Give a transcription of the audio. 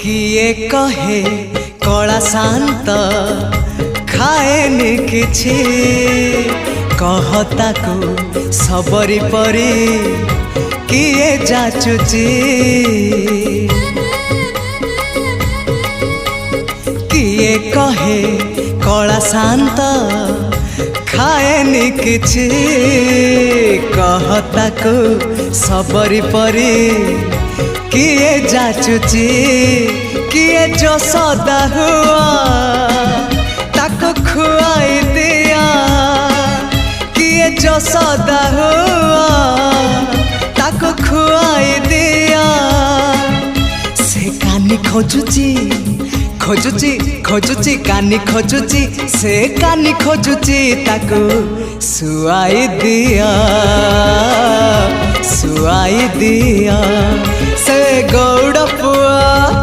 किए कहे कला शांत खाएनि किछि कहता को सबरी परी किए जाचुची किए कहे कला शांत खाएनि किछि कहता को सबरी परी किए जाचुची किए जो सदा हुआ ताको खुआई दिया किए जो सदा हुआ ताको खुआई दिया से कानी खोजुची खोजुची खोजुची कानी खोजुची से कानी खोजुची ताको सुआई दिया सुआई दिया से गौड़ पुआ